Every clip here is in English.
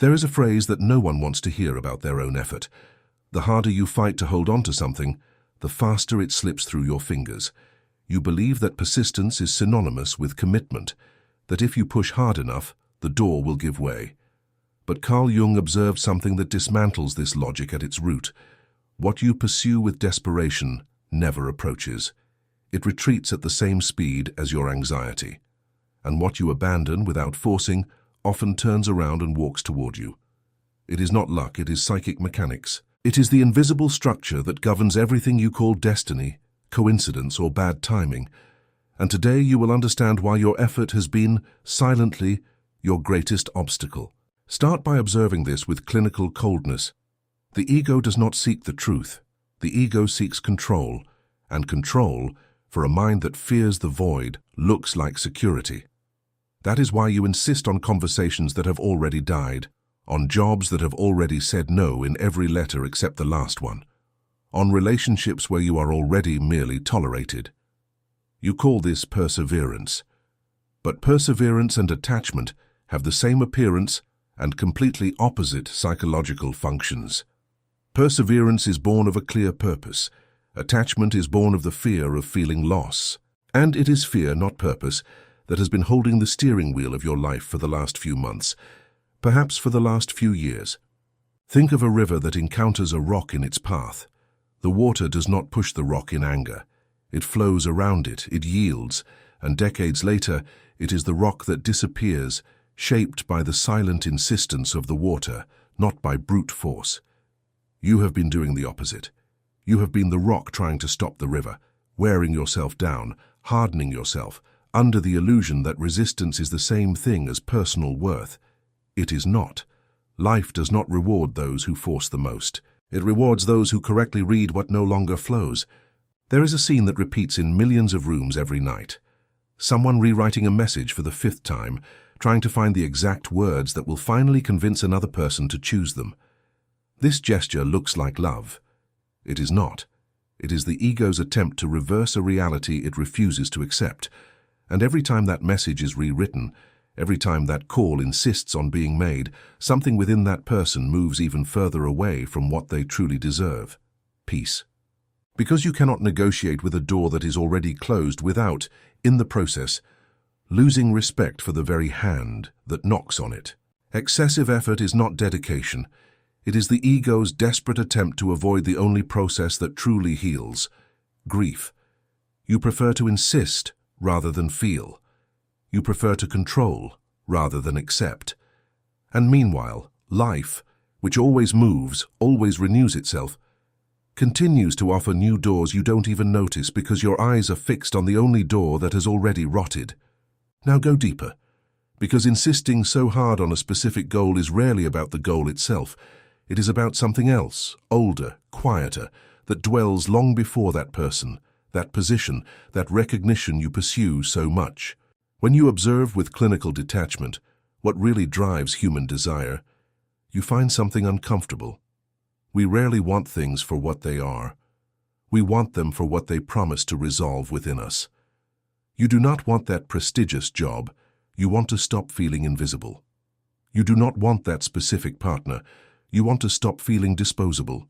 There is a phrase that no one wants to hear about their own effort. The harder you fight to hold on to something, the faster it slips through your fingers. You believe that persistence is synonymous with commitment, that if you push hard enough, the door will give way. But Carl Jung observed something that dismantles this logic at its root. What you pursue with desperation never approaches. It retreats at the same speed as your anxiety. And what you abandon without forcing often turns around and walks toward you. It is not luck, it is psychic mechanics. It is the invisible structure that governs everything you call destiny, coincidence, or bad timing. And today you will understand why your effort has been, silently, your greatest obstacle. Start by observing this with clinical coldness. The ego does not seek the truth. The ego seeks control, and control, for a mind that fears the void, looks like security. That is why you insist on conversations that have already died, on jobs that have already said no in every letter except the last one, on relationships where you are already merely tolerated. You call this perseverance. But perseverance and attachment have the same appearance and completely opposite psychological functions. Perseverance is born of a clear purpose. Attachment is born of the fear of feeling loss. And it is fear, not purpose, that has been holding the steering wheel of your life for the last few months, perhaps for the last few years. Think of a river that encounters a rock in its path. The water does not push the rock in anger. It flows around it, it yields, and decades later, it is the rock that disappears, shaped by the silent insistence of the water, not by brute force. You have been doing the opposite. You have been the rock trying to stop the river, wearing yourself down, hardening yourself, under the illusion that resistance is the same thing as personal worth. It is not. Life does not reward those who force the most. It rewards those who correctly read what no longer flows. There is a scene that repeats in millions of rooms every night. Someone rewriting a message for the 5th time, trying to find the exact words that will finally convince another person to choose them. This gesture looks like love. It is not. It is the ego's attempt to reverse a reality it refuses to accept. And every time that message is rewritten, every time that call insists on being made, something within that person moves even further away from what they truly deserve: peace. Because you cannot negotiate with a door that is already closed without, in the process, losing respect for the very hand that knocks on it. Excessive effort is not dedication. It is the ego's desperate attempt to avoid the only process that truly heals: grief. You prefer to insist rather than feel. You prefer to control rather than accept. And meanwhile, life, which always moves, always renews itself, continues to offer new doors you don't even notice because your eyes are fixed on the only door that has already rotted. Now go deeper, because insisting so hard on a specific goal is rarely about the goal itself. It is about something else, older, quieter, that dwells long before that person, that position, that recognition you pursue so much. When you observe with clinical detachment what really drives human desire, you find something uncomfortable. We rarely want things for what they are. We want them for what they promise to resolve within us. You do not want that prestigious job. You want to stop feeling invisible. You do not want that specific partner. You want to stop feeling disposable.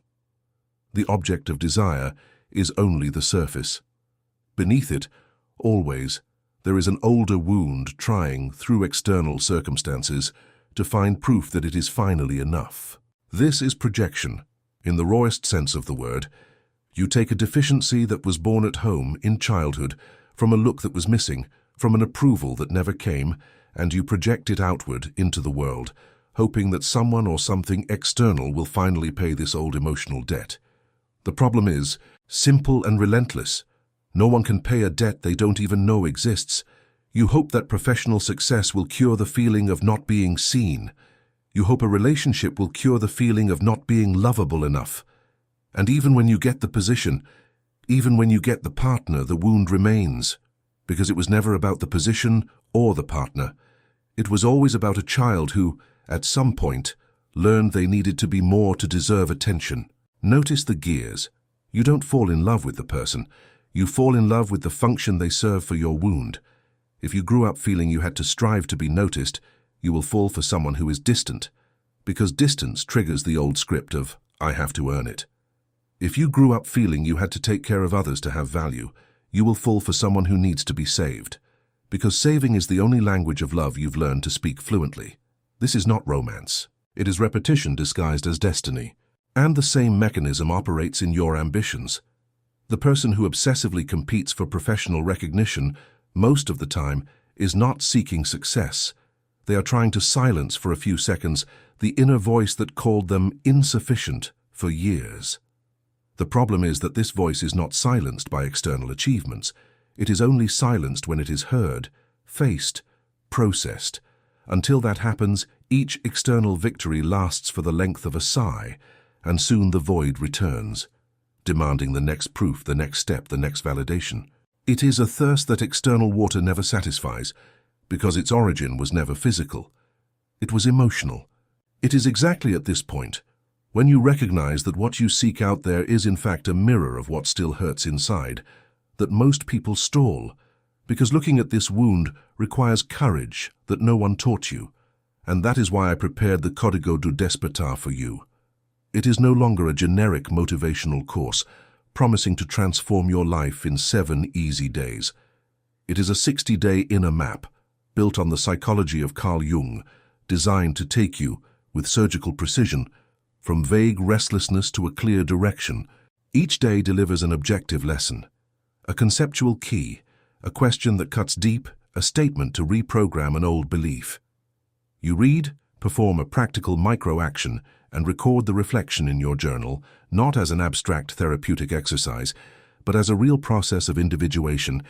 The object of desire is only the surface. Beneath it, always, there is an older wound trying, through external circumstances, to find proof that it is finally enough. This is projection, in the rawest sense of the word. You take a deficiency that was born at home, in childhood, from a look that was missing, from an approval that never came, and you project it outward into the world, hoping that someone or something external will finally pay this old emotional debt. The problem is simple and relentless. No one can pay a debt they don't even know exists. You hope that professional success will cure the feeling of not being seen. You hope a relationship will cure the feeling of not being lovable enough. And even when you get the position, even when you get the partner, the wound remains, because it was never about the position or the partner. It was always about a child who, at some point, learned they needed to be more to deserve attention. Notice the gears. You don't fall in love with the person. You fall in love with the function they serve for your wound. If you grew up feeling you had to strive to be noticed, you will fall for someone who is distant. Because distance triggers the old script of, I have to earn it. If you grew up feeling you had to take care of others to have value, you will fall for someone who needs to be saved. Because saving is the only language of love you've learned to speak fluently. This is not romance. It is repetition disguised as destiny. And the same mechanism operates in your ambitions. The person who obsessively competes for professional recognition, most of the time, is not seeking success. They are trying to silence for a few seconds the inner voice that called them insufficient for years. The problem is that this voice is not silenced by external achievements. It is only silenced when it is heard, faced, processed. Until that happens, each external victory lasts for the length of a sigh, and soon the void returns, demanding the next proof, the next step, the next validation. It is a thirst that external water never satisfies, because its origin was never physical. It was emotional. It is exactly at this point, when you recognize that what you seek out there is in fact a mirror of what still hurts inside, that most people stall, because looking at this wound requires courage that no one taught you, and that is why I prepared the Código do Despertar for you. It is no longer a generic motivational course, promising to transform your life in 7 easy days. It is a 60-day inner map, built on the psychology of Carl Jung, designed to take you, with surgical precision, from vague restlessness to a clear direction. Each day delivers an objective lesson, a conceptual key, a question that cuts deep, a statement to reprogram an old belief. You read, perform a practical micro-action, and record the reflection in your journal, not as an abstract therapeutic exercise, but as a real process of individuation,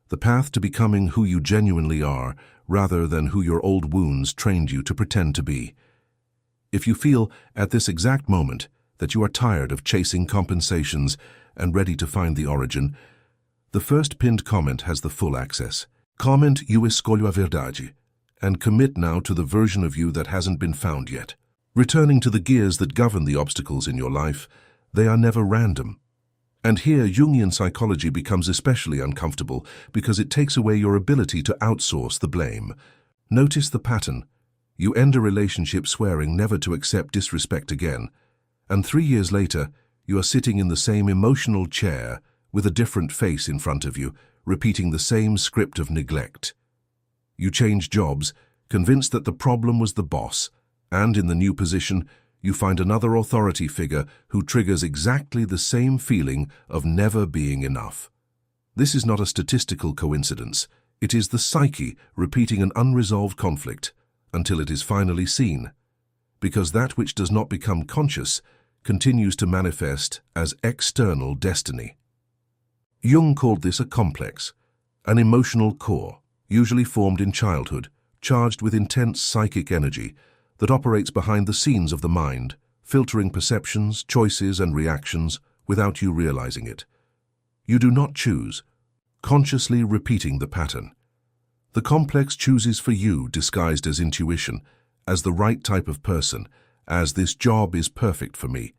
the path to becoming who you genuinely are, rather than who your old wounds trained you to pretend to be. If you feel, at this exact moment, that you are tired of chasing compensations and ready to find the origin, the first pinned comment has the full access. Comment "Eu escolho a verdade" and commit now to the version of you that hasn't been found yet. Returning to the gears that govern the obstacles in your life, they are never random. And here Jungian psychology becomes especially uncomfortable because it takes away your ability to outsource the blame. Notice the pattern. You end a relationship swearing never to accept disrespect again, and 3 years later, you are sitting in the same emotional chair with a different face in front of you, repeating the same script of neglect. You change jobs, convinced that the problem was the boss, and in the new position, you find another authority figure who triggers exactly the same feeling of never being enough. This is not a statistical coincidence. It is the psyche repeating an unresolved conflict until it is finally seen, because that which does not become conscious continues to manifest as external destiny. Jung called this a complex, an emotional core, usually formed in childhood, charged with intense psychic energy that operates behind the scenes of the mind, filtering perceptions, choices, and reactions without you realizing it. You do not choose, consciously repeating the pattern. The complex chooses for you, disguised as intuition, as the right type of person, as this job is perfect for me.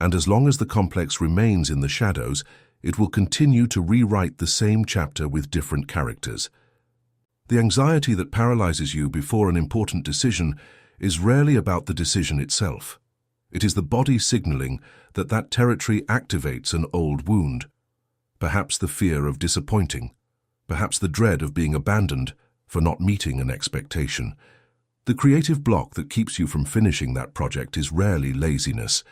And as long as the complex remains in the shadows, it will continue to rewrite the same chapter with different characters. The anxiety that paralyzes you before an important decision is rarely about the decision itself. It is the body signaling that that territory activates an old wound. Perhaps the fear of disappointing, perhaps the dread of being abandoned for not meeting an expectation. The creative block that keeps you from finishing that project is rarely laziness.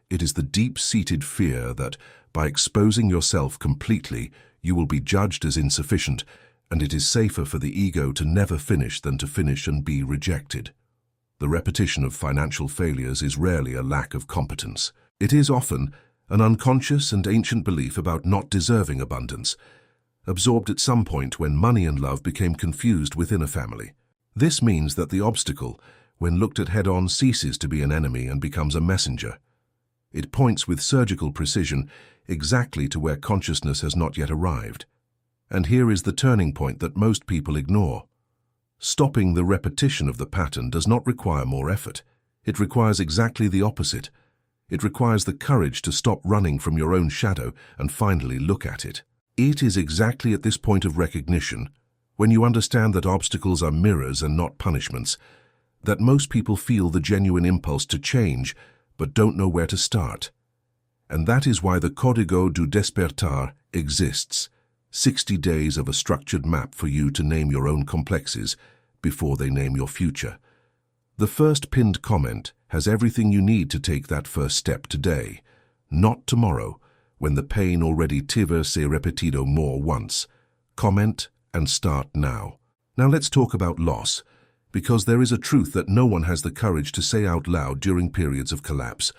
It is the deep-seated fear that, by exposing yourself completely, you will be judged as insufficient, and it is safer for the ego to never finish than to finish and be rejected. The repetition of financial failures is rarely a lack of competence. It is often an unconscious and ancient belief about not deserving abundance, absorbed at some point when money and love became confused within a family. This means that the obstacle, when looked at head-on, ceases to be an enemy and becomes a messenger. It points with surgical precision exactly to where consciousness has not yet arrived. And here is the turning point that most people ignore. Stopping the repetition of the pattern does not require more effort. It requires exactly the opposite. It requires the courage to stop running from your own shadow and finally look at it. It is exactly at this point of recognition, when you understand that obstacles are mirrors and not punishments, that most people feel the genuine impulse to change, but don't know where to start. And that is why the Código do Despertar exists, 60 days of a structured map for you to name your own complexes before they name your future. The first pinned comment has everything you need to take that first step today, not tomorrow, when the pain already tiver se repetido more once. Comment and start now. Now let's talk about loss, because there is a truth that no one has the courage to say out loud during periods of collapse.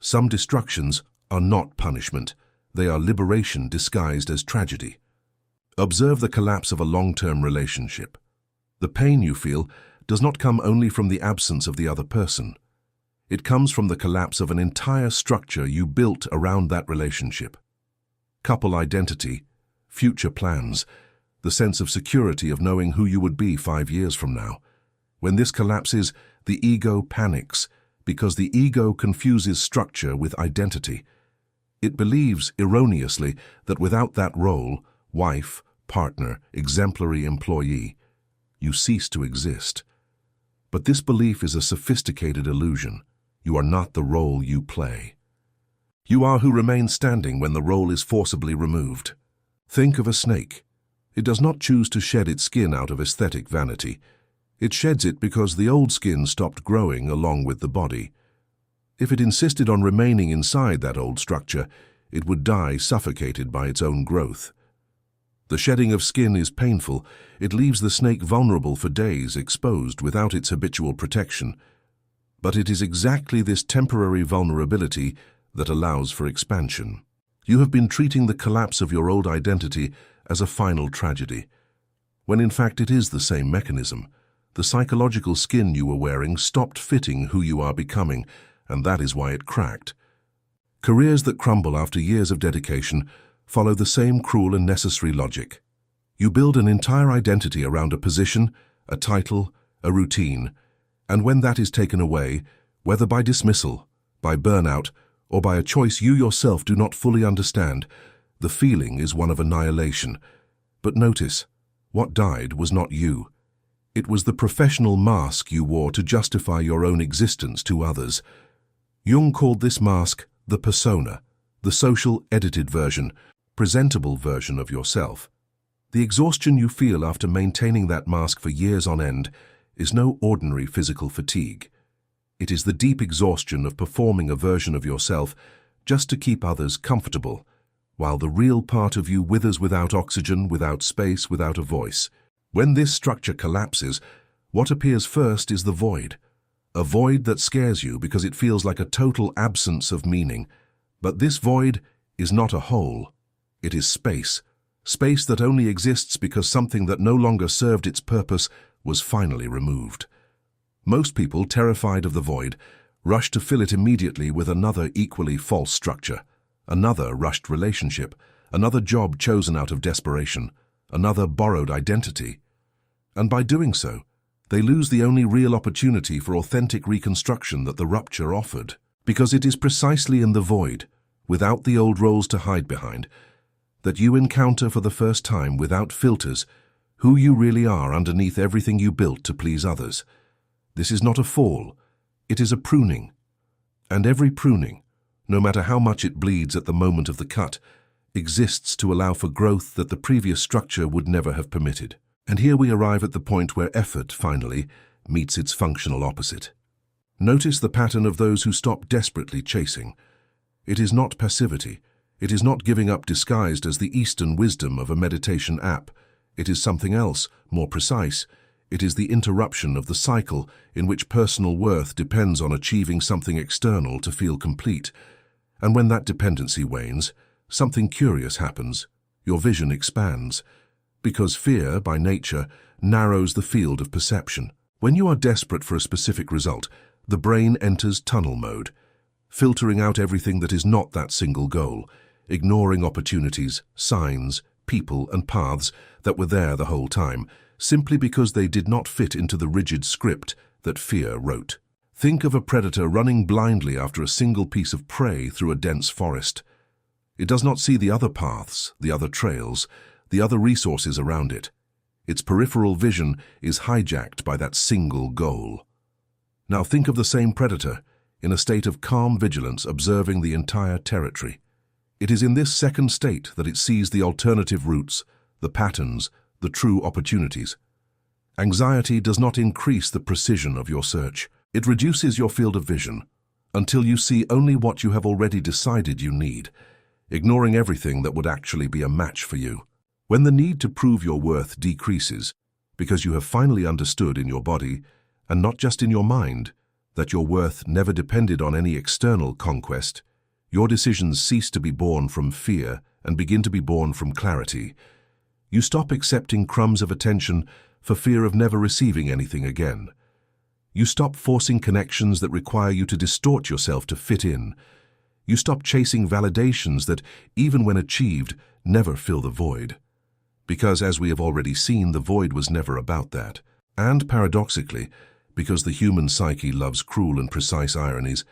Some destructions are not punishment. They are liberation disguised as tragedy. Observe the collapse of a long-term relationship. The pain you feel does not come only from the absence of the other person. It comes from the collapse of an entire structure you built around that relationship. Couple identity, future plans, the sense of security of knowing who you would be 5 years from now. When this collapses, the ego panics because the ego confuses structure with identity. It believes, erroneously, that without that role, wife, partner, exemplary employee, you cease to exist. But this belief is a sophisticated illusion. You are not the role you play. You are who remains standing when the role is forcibly removed. Think of a snake. It does not choose to shed its skin out of aesthetic vanity. It sheds it because the old skin stopped growing along with the body. If it insisted on remaining inside that old structure, it would die suffocated by its own growth. The shedding of skin is painful. It leaves the snake vulnerable for days, exposed without its habitual protection. But it is exactly this temporary vulnerability that allows for expansion. You have been treating the collapse of your old identity as a final tragedy, when in fact it is the same mechanism. The psychological skin you were wearing stopped fitting who you are becoming, and that is why it cracked. Careers that crumble after years of dedication follow the same cruel and necessary logic. You build an entire identity around a position, a title, a routine, and when that is taken away, whether by dismissal, by burnout, or by a choice you yourself do not fully understand, the feeling is one of annihilation. But notice, what died was not you. It was the professional mask you wore to justify your own existence to others. Jung called this mask the persona, the social, edited version, presentable version of yourself. The exhaustion you feel after maintaining that mask for years on end is no ordinary physical fatigue. It is the deep exhaustion of performing a version of yourself just to keep others comfortable, while the real part of you withers without oxygen, without space, without a voice. When this structure collapses, what appears first is the void. A void that scares you because it feels like a total absence of meaning. But this void is not a hole. It is space. Space that only exists because something that no longer served its purpose was finally removed. Most people, terrified of the void, rush to fill it immediately with another equally false structure, another rushed relationship, another job chosen out of desperation, another borrowed identity. And by doing so, they lose the only real opportunity for authentic reconstruction that the rupture offered. Because it is precisely in the void, without the old roles to hide behind, that you encounter for the first time, without filters, who you really are underneath everything you built to please others. This is not a fall, it is a pruning. And every pruning, no matter how much it bleeds at the moment of the cut, exists to allow for growth that the previous structure would never have permitted. And here we arrive at the point where effort, finally, meets its functional opposite. Notice the pattern of those who stop desperately chasing. It is not passivity. It is not giving up disguised as the Eastern wisdom of a meditation app. It is something else, more precise. It is the interruption of the cycle in which personal worth depends on achieving something external to feel complete. And when that dependency wanes, something curious happens. Your vision expands. Because fear, by nature, narrows the field of perception. When you are desperate for a specific result, the brain enters tunnel mode, filtering out everything that is not that single goal, ignoring opportunities, signs, people, and paths that were there the whole time, simply because they did not fit into the rigid script that fear wrote. Think of a predator running blindly after a single piece of prey through a dense forest. It does not see the other paths, the other trails, the other resources around it. Its peripheral vision is hijacked by that single goal. Now think of the same predator, in a state of calm vigilance observing the entire territory. It is in this second state that it sees the alternative routes, the patterns, the true opportunities. Anxiety does not increase the precision of your search. It reduces your field of vision until you see only what you have already decided you need, ignoring everything that would actually be a match for you. When the need to prove your worth decreases, because you have finally understood in your body, and not just in your mind, that your worth never depended on any external conquest, your decisions cease to be born from fear and begin to be born from clarity. You stop accepting crumbs of attention for fear of never receiving anything again. You stop forcing connections that require you to distort yourself to fit in. You stop chasing validations that, even when achieved, never fill the void. Because, as we have already seen, the void was never about that. And paradoxically, because the human psyche loves cruel and precise ironies,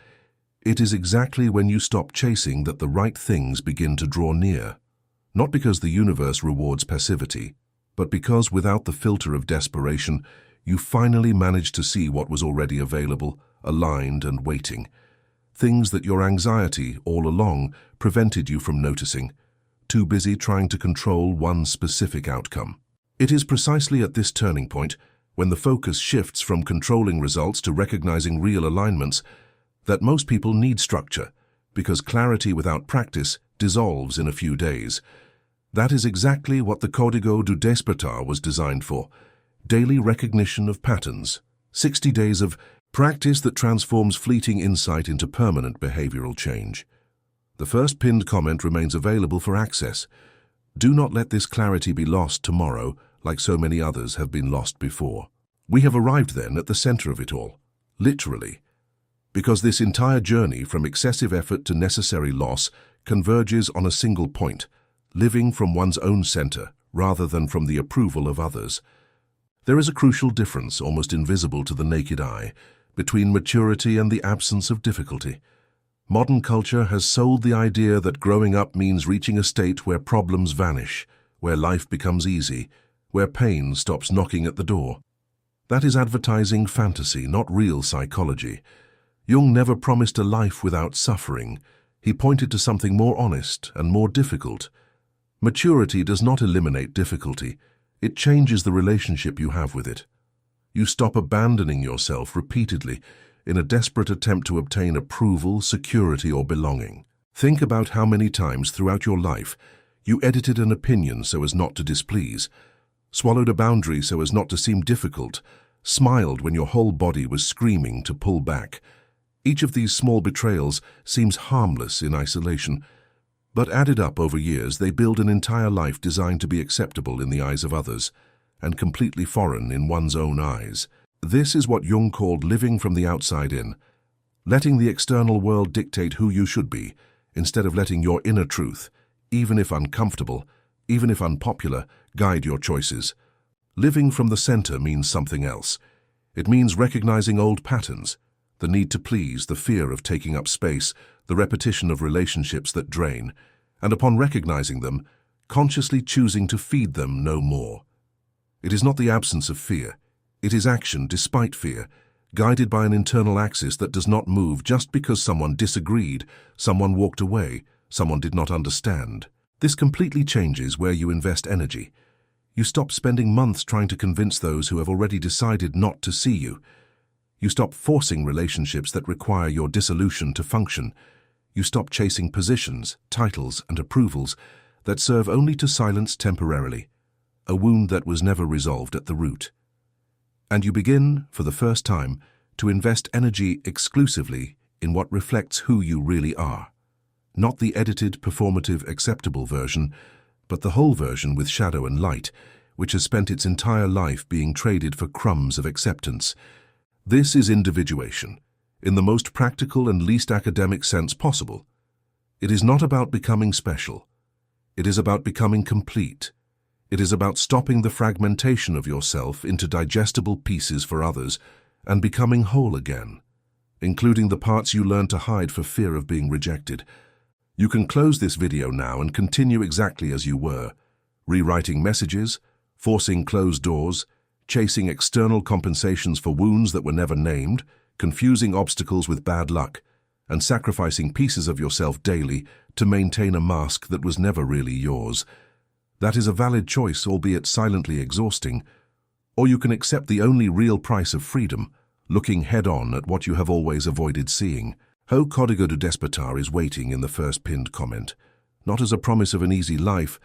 it is exactly when you stop chasing that the right things begin to draw near. Not because the universe rewards passivity, but because without the filter of desperation, you finally manage to see what was already available, aligned and waiting. Things that your anxiety, all along, prevented you from noticing, too busy trying to control one specific outcome. It is precisely at this turning point, when the focus shifts from controlling results to recognizing real alignments, that most people need structure, because clarity without practice dissolves in a few days. That is exactly what the Código do Despertar was designed for: daily recognition of patterns, 60 days of practice that transforms fleeting insight into permanent behavioral change. The first pinned comment remains available for access. Do not let this clarity be lost tomorrow, like so many others have been lost before. We have arrived then at the center of it all, literally, because this entire journey from excessive effort to necessary loss converges on a single point: living from one's own center rather than from the approval of others. There is a crucial difference, almost invisible to the naked eye, between maturity and the absence of difficulty. Modern culture has sold the idea that growing up means reaching a state where problems vanish, where life becomes easy, where pain stops knocking at the door. That is advertising fantasy, not real psychology. Jung never promised a life without suffering. He pointed to something more honest and more difficult. Maturity does not eliminate difficulty. It changes the relationship you have with it. You stop abandoning yourself repeatedly in a desperate attempt to obtain approval, security, or belonging. Think about how many times throughout your life you edited an opinion so as not to displease, swallowed a boundary so as not to seem difficult, smiled when your whole body was screaming to pull back. Each of these small betrayals seems harmless in isolation, but added up over years, they build an entire life designed to be acceptable in the eyes of others and completely foreign in one's own eyes. This is what Jung called living from the outside in, letting the external world dictate who you should be, instead of letting your inner truth, even if uncomfortable, even if unpopular, guide your choices. Living from the center means something else. It means recognizing old patterns, the need to please, the fear of taking up space, the repetition of relationships that drain, and upon recognizing them, consciously choosing to feed them no more. It is not the absence of fear. It is action despite fear, guided by an internal axis that does not move just because someone disagreed, someone walked away, someone did not understand. This completely changes where you invest energy. You stop spending months trying to convince those who have already decided not to see you. You stop forcing relationships that require your dissolution to function. You stop chasing positions, titles, and approvals that serve only to silence temporarily, a wound that was never resolved at the root. And you begin, for the first time, to invest energy exclusively in what reflects who you really are. Not the edited, performative, acceptable version, but the whole version with shadow and light, which has spent its entire life being traded for crumbs of acceptance. This is individuation, in the most practical and least academic sense possible. It is not about becoming special. It is about becoming complete. It is about stopping the fragmentation of yourself into digestible pieces for others and becoming whole again, including the parts you learned to hide for fear of being rejected. You can close this video now and continue exactly as you were, rewriting messages, forcing closed doors, chasing external compensations for wounds that were never named, confusing obstacles with bad luck, and sacrificing pieces of yourself daily to maintain a mask that was never really yours. That is a valid choice, albeit silently exhausting. Or you can accept the only real price of freedom, looking head-on at what you have always avoided seeing. Ho Código de Despertar is waiting in the first pinned comment, not as a promise of an easy life,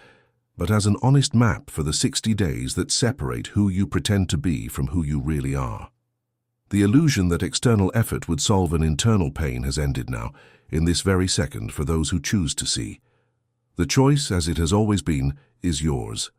but as an honest map for the 60 days that separate who you pretend to be from who you really are. The illusion that external effort would solve an internal pain has ended now, in this very second, for those who choose to see. The choice, as it has always been, is yours.